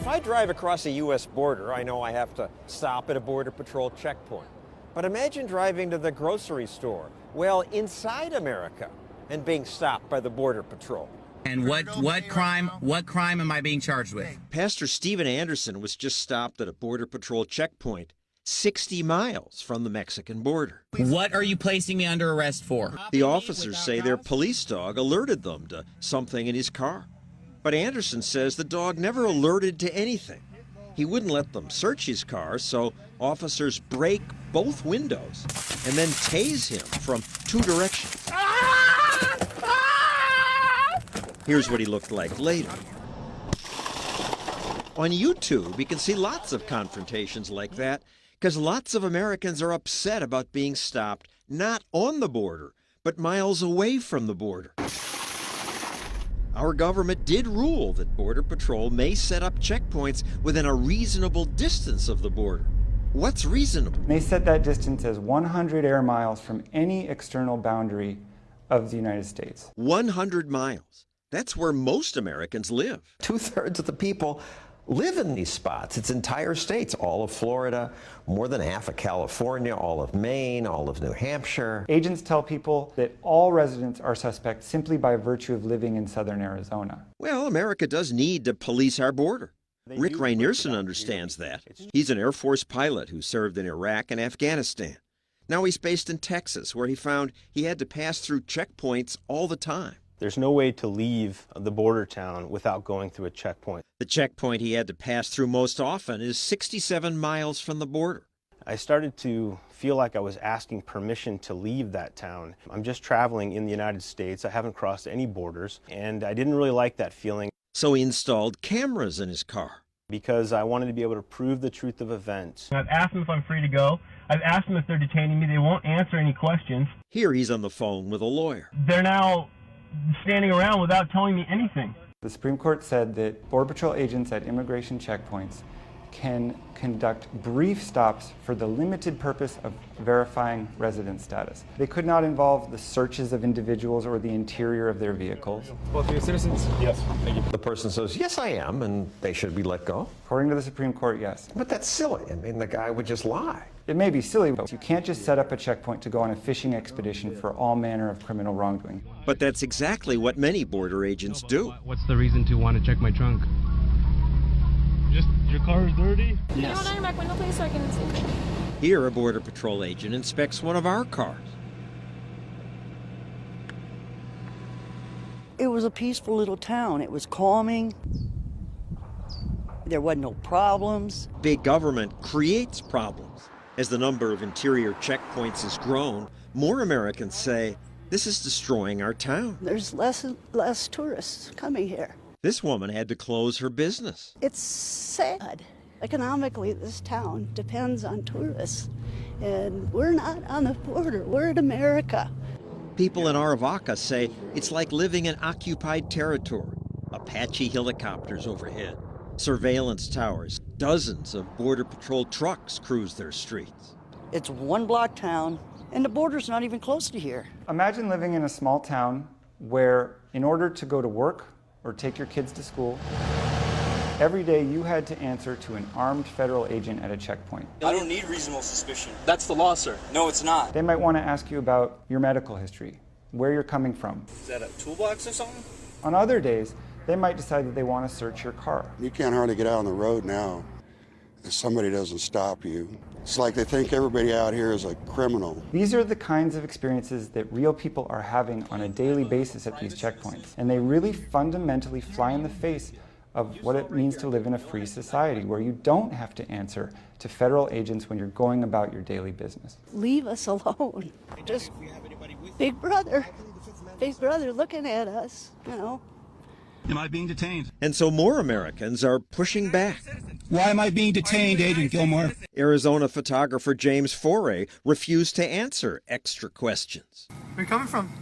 If I drive across a U.S. border, I know I have to stop at a Border Patrol checkpoint. But imagine driving to the grocery store, well, inside America, and being stopped by the Border Patrol. And what crime am I being charged with? Pastor Stephen Anderson was just stopped at a Border Patrol checkpoint 60 miles from the Mexican border. What are you placing me under arrest for? The officers say their police dog alerted them to something in his car. But Anderson says the dog never alerted to anything. He wouldn't let them search his car, so officers break both windows and then tase him from 2 directions. Here's what he looked like later. On YouTube, you can see lots of confrontations like that because lots of Americans are upset about being stopped not on the border, but miles away from the border. Our government did rule that Border Patrol may set up checkpoints within a reasonable distance of the border. What's reasonable? They set that distance as 100 air miles from any external boundary of the United States. 100 miles. That's where most Americans live. 2/3 of the people live in these spots. It's entire states, all of Florida, more than half of California, all of Maine, all of New Hampshire. Agents tell people that all residents are suspect simply by virtue of living in southern Arizona. Well, America does need to police our border. Rick Rainerson understands that. He's an Air Force pilot who served in Iraq and Afghanistan. Now he's based in Texas, where he found he had to pass through checkpoints all the time. There's no way to leave the border town without going through a checkpoint. The checkpoint he had to pass through most often is 67 miles from the border. I started to feel like I was asking permission to leave that town. I'm just traveling in the United States. I haven't crossed any borders, and I didn't really like that feeling. So he installed cameras in his car. Because I wanted to be able to prove the truth of events. I've asked them if I'm free to go. I've asked them if they're detaining me. They won't answer any questions. Here he's on the phone with a lawyer. They're now standing around without telling me anything. The Supreme Court said that Border Patrol agents at immigration checkpoints can conduct brief stops for the limited purpose of verifying resident status. They could not involve the searches of individuals or the interior of their vehicles. Both of you citizens? Yes, thank you. The person says, yes, I am, and they should be let go. According to the Supreme Court, yes. But that's silly. I mean, the guy would just lie. It may be silly, but you can't just set up a checkpoint to go on a fishing expedition for all manner of criminal wrongdoing. But that's exactly what many border agents do. What's the reason to want to check my trunk? Just your car is dirty? Can you hold on your back window, please, so I can see? Here, a Border Patrol agent inspects one of our cars. It was a peaceful little town. It was calming. There wasn't no problems. Big government creates problems. As the number of interior checkpoints has grown, more Americans say, this is destroying our town. There's less and less tourists coming here. This woman had to close her business. It's sad. Economically, this town depends on tourists. And we're not on the border. We're in America. People in Aravaca say it's like living in occupied territory. Apache helicopters overhead, surveillance towers, dozens of Border Patrol trucks cruise their streets. It's one block town, and the border's not even close to here. Imagine living in a small town where, in order to go to work or take your kids to school, every day you had to answer to an armed federal agent at a checkpoint. I don't need reasonable suspicion. That's the law, sir. No, it's not. They might want to ask you about your medical history, where you're coming from. Is that a toolbox or something? On other days, they might decide that they want to search your car. You can't hardly get out on the road now if somebody doesn't stop you. It's like they think everybody out here is a criminal. These are the kinds of experiences that real people are having on a daily basis at these checkpoints, and they really fundamentally fly in the face of what it means to live in a free society where you don't have to answer to federal agents when you're going about your daily business. Leave us alone. Just big brother looking at us, you know. Am I being detained? And so more Americans are pushing back. Why am I being detained, Agent Gilmore? Arizona photographer James Foray refused to answer extra questions. Where are you coming from?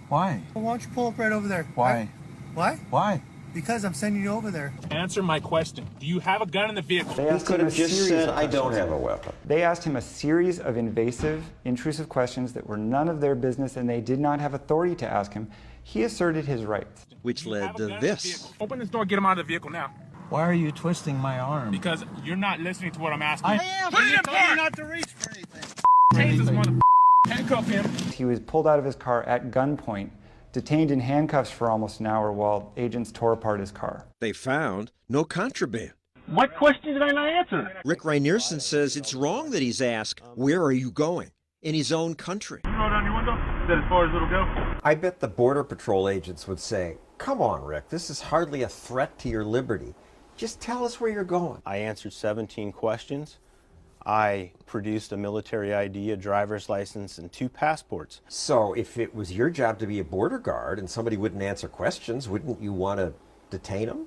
Why? Well, why don't you pull up right over there? Why? Why? Why? Because I'm sending you over there. Answer my question. Do you have a gun in the vehicle? They He asked could him have a just series said, of I don't questions. have a weapon. They asked him a series of invasive, intrusive questions that were none of their business and they did not have authority to ask him. He asserted his rights. Which led to this. Open this door, get him out of the vehicle now. Why are you twisting my arm? Because you're not listening to what I'm asking. I am. Put it in park! Not to reach for anything. Tase this mother. Handcuff him. He was pulled out of his car at gunpoint, detained in handcuffs for almost an hour while agents tore apart his car. They found no contraband. What question did I not answer? Rick Rainerson says it's wrong that he's asked, "Where are you going?" in his own country. You roll down your window? Is that as far as it'll go? I bet the Border Patrol agents would say, "Come on, Rick, this is hardly a threat to your liberty. Just tell us where you're going." I answered 17 questions. I produced a military ID, a driver's license, and 2 passports. So if it was your job to be a border guard and somebody wouldn't answer questions, wouldn't you want to detain them?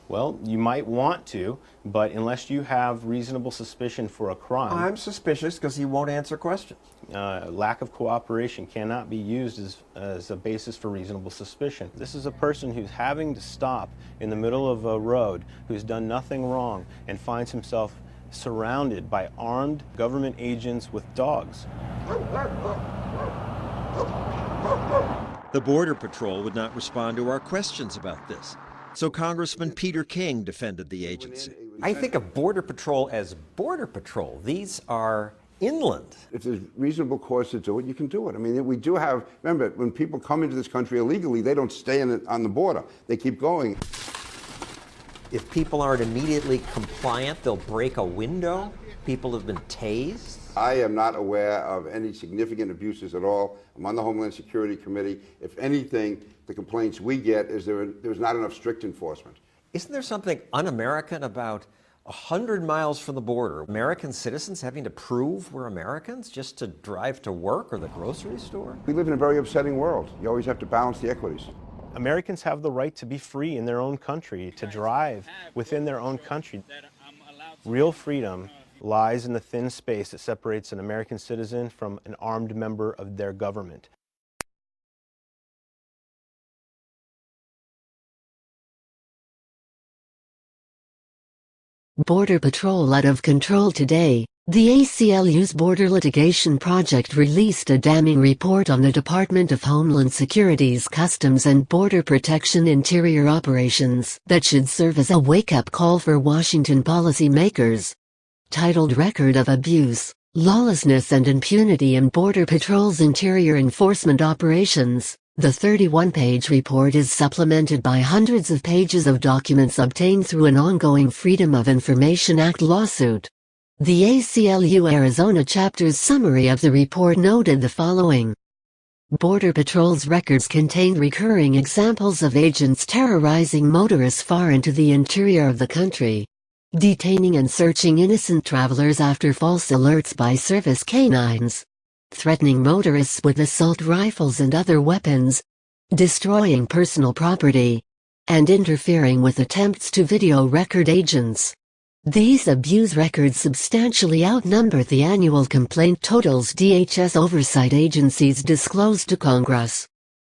Well, you might want to, but unless you have reasonable suspicion for a crime... I'm suspicious because he won't answer questions. Lack of cooperation cannot be used as a basis for reasonable suspicion. This is a person who's having to stop in the middle of a road, who's done nothing wrong, and finds himself surrounded by armed government agents with dogs. The Border Patrol would not respond to our questions about this. So Congressman Peter King defended the agency. I think of Border Patrol as Border Patrol. These are inland. If there's reasonable cause to do it, you can do it. I mean, we do have, remember, when people come into this country illegally, they don't stay on the border. They keep going. If people aren't immediately compliant, they'll break a window. People have been tased. I am not aware of any significant abuses at all. I'm on the Homeland Security Committee. If anything, the complaints we get is there's not enough strict enforcement. Isn't there something un-American about 100 miles from the border, American citizens having to prove we're Americans just to drive to work or the grocery store? We live in a very upsetting world. You always have to balance the equities. Americans have the right to be free in their own country, to drive within their own country. Real freedom lies in the thin space that separates an American citizen from an armed member of their government. Border Patrol out of control today. The ACLU's Border Litigation Project released a damning report on the Department of Homeland Security's Customs and Border Protection interior operations that should serve as a wake-up call for Washington policymakers. Titled Record of Abuse, Lawlessness and Impunity in Border Patrol's Interior Enforcement Operations, the 31-page report is supplemented by hundreds of pages of documents obtained through an ongoing Freedom of Information Act lawsuit. The ACLU Arizona chapter's summary of the report noted the following. Border Patrol's records contain recurring examples of agents terrorizing motorists far into the interior of the country, detaining and searching innocent travelers after false alerts by service canines, threatening motorists with assault rifles and other weapons, destroying personal property, and interfering with attempts to video record agents. These abuse records substantially outnumber the annual complaint totals DHS oversight agencies disclosed to Congress.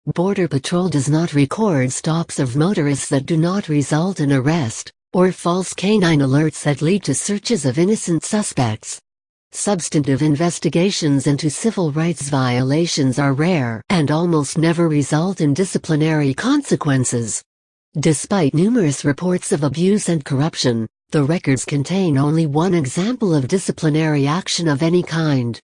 Border Patrol does not record stops of motorists that do not result in arrest, or false canine alerts that lead to searches of innocent suspects. Substantive investigations into civil rights violations are rare and almost never result in disciplinary consequences. Despite numerous reports of abuse and corruption, the records contain only one example of disciplinary action of any kind.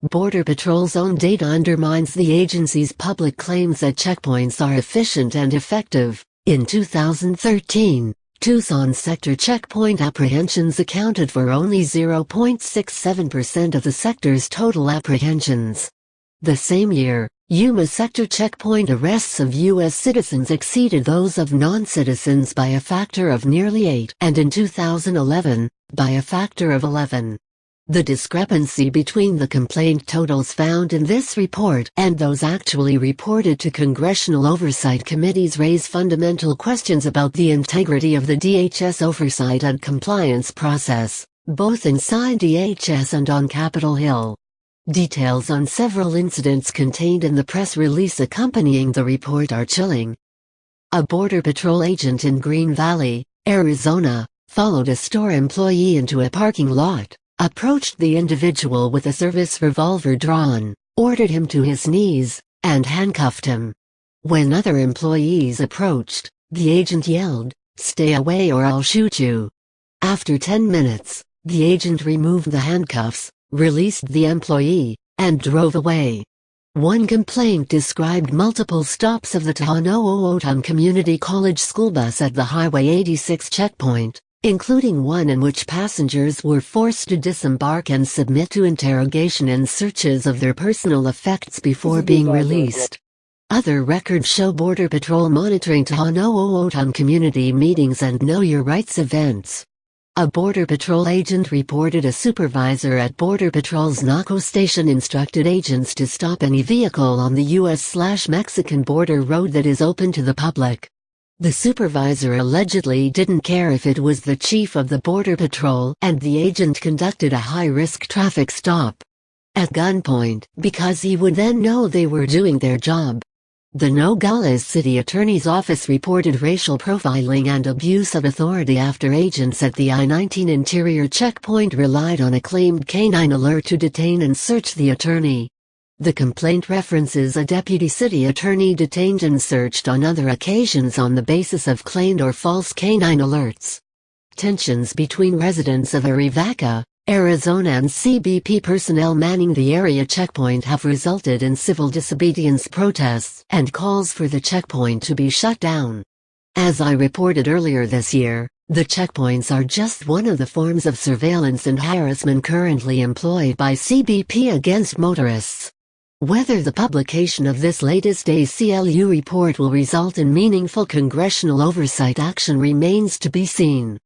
Border Patrol's own data undermines the agency's public claims that checkpoints are efficient and effective. In 2013, Tucson sector checkpoint apprehensions accounted for only 0.67% of the sector's total apprehensions. The same year, Yuma sector checkpoint arrests of U.S. citizens exceeded those of non-citizens by a factor of nearly 8, and in 2011, by a factor of 11. The discrepancy between the complaint totals found in this report and those actually reported to congressional oversight committees raise fundamental questions about the integrity of the DHS oversight and compliance process, both inside DHS and on Capitol Hill. Details on several incidents contained in the press release accompanying the report are chilling. A Border Patrol agent in Green Valley, Arizona, followed a store employee into a parking lot, approached the individual with a service revolver drawn, ordered him to his knees, and handcuffed him. When other employees approached, the agent yelled, "Stay away or I'll shoot you." After 10 minutes, the agent removed the handcuffs, released the employee, and drove away. One complaint described multiple stops of the Tohono Community College school bus at the Highway 86 checkpoint, including one in which passengers were forced to disembark and submit to interrogation and searches of their personal effects before being released. Other records show Border Patrol monitoring Tohono community meetings and Know Your Rights events. A Border Patrol agent reported a supervisor at Border Patrol's Naco station instructed agents to stop any vehicle on the U.S.-Mexican border road that is open to the public. The supervisor allegedly didn't care if it was the chief of the Border Patrol, and the agent conducted a high-risk traffic stop at gunpoint, because he would then know they were doing their job. The Nogales City Attorney's Office reported racial profiling and abuse of authority after agents at the I-19 interior checkpoint relied on a claimed canine alert to detain and search the attorney. The complaint references a deputy city attorney detained and searched on other occasions on the basis of claimed or false canine alerts. Tensions between residents of Arivaca, Arizona and CBP personnel manning the area checkpoint have resulted in civil disobedience protests and calls for the checkpoint to be shut down. As I reported earlier this year, the checkpoints are just one of the forms of surveillance and harassment currently employed by CBP against motorists. Whether the publication of this latest ACLU report will result in meaningful congressional oversight action remains to be seen.